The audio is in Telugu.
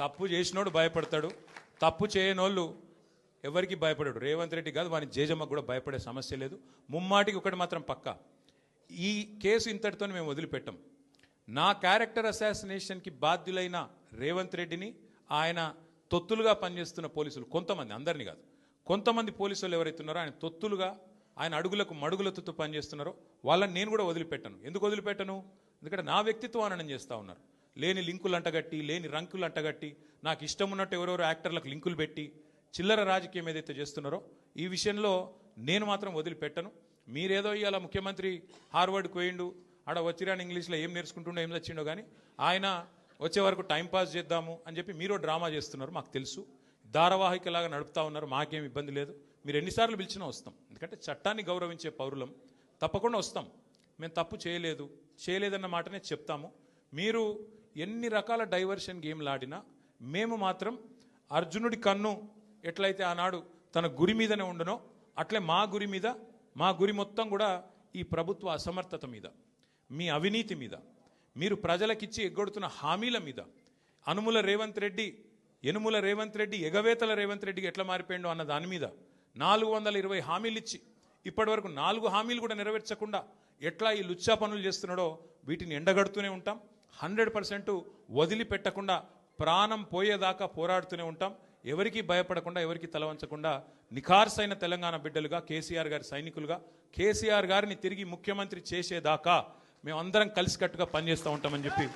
తప్పు చేసినోడు భయపడతాడు, తప్పు చేయనోళ్ళు ఎవరికి భయపడాడు. రేవంత్ రెడ్డి కాదు, వాని జేజమ్మకు కూడా భయపడే సమస్య లేదు. ముమ్మాటికి ఒకటి మాత్రం పక్కా, ఈ కేసు ఇంతటితో మేము వదిలిపెట్టాం. నా క్యారెక్టర్ అసాసినేషన్కి బాధ్యులైన రేవంత్ రెడ్డిని ఆయన తొత్తులుగా పనిచేస్తున్న పోలీసులు కొంతమంది, అందరినీ కాదు, కొంతమంది పోలీసులు ఎవరైతున్నారో ఆయన తొత్తులుగా, ఆయన అడుగులకు మడుగులతో పనిచేస్తున్నారో వాళ్ళని నేను కూడా వదిలిపెట్టను. ఎందుకు వదిలిపెట్టను? ఎందుకంటే నా వ్యక్తిత్వం అననం చేస్తూ ఉన్నారు. లేని లింకులు అంటగట్టి, లేని రంకులు అంటగట్టి, నాకు ఇష్టం ఉన్నట్టు ఎవరెవరో యాక్టర్లకు లింకులు పెట్టి చిల్లర రాజకీయం ఏదైతే చేస్తున్నారో ఈ విషయంలో నేను మాత్రం వదిలిపెట్టను. మీరేదో ఇవాళ ముఖ్యమంత్రి హార్వర్డ్కి పోయిండు, ఆడ వచ్చిరాని ఇంగ్లీష్లో ఏం నేర్చుకుంటుండో ఏం వచ్చిండో కానీ ఆయన వచ్చే వరకు టైంపాస్ చేద్దాము అని చెప్పి మీరు డ్రామా చేస్తున్నారు, మాకు తెలుసు. ధారావాహికలాగా నడుపుతా ఉన్నారు, మాకేం ఇబ్బంది లేదు. మీరు ఎన్నిసార్లు పిలిచినా వస్తాం, ఎందుకంటే చట్టాన్ని గౌరవించే పౌరులం, తప్పకుండా వస్తాం. మేము తప్పు చేయలేదన్న మాటనే చెప్తాము. మీరు ఎన్ని రకాల డైవర్షన్ గేమ్లు ఆడినా మేము మాత్రం అర్జునుడి కన్ను ఎట్లయితే ఆనాడు తన గురి మీదనే ఉండనో అట్లే మా గురి మొత్తం కూడా ఈ ప్రభుత్వ అసమర్థత మీద, మీ అవినీతి మీద, మీరు ప్రజలకిచ్చి ఎగ్గొడుతున్న హామీల మీద, యనుమల రేవంత్ రెడ్డి ఎగవేతల రేవంత్ రెడ్డికి ఎట్లా మారిపోయిండో అన్న దాని మీద 420 హామీలు ఇచ్చి ఇప్పటి వరకు 4 హామీలు కూడా నెరవేర్చకుండా ఎట్లా ఈ లుచ్చా పనులు చేస్తున్నాడో వీటిని ఎండగడుతూనే ఉంటాం. 100% వదిలిపెట్టకుండా ప్రాణం పోయేదాకా పోరాడుతూనే ఉంటాం. ఎవరికి భయపడకుండా, ఎవరికి తలవంచకుండా నిఖార్సైన తెలంగాణ బిడ్డలుగా, కేసీఆర్ గారి సైనికులుగా, కేసీఆర్ గారిని తిరిగి ముఖ్యమంత్రి చేసేదాకా మేమందరం కలిసికట్టుగా పనిచేస్తూ ఉంటామని చెప్పి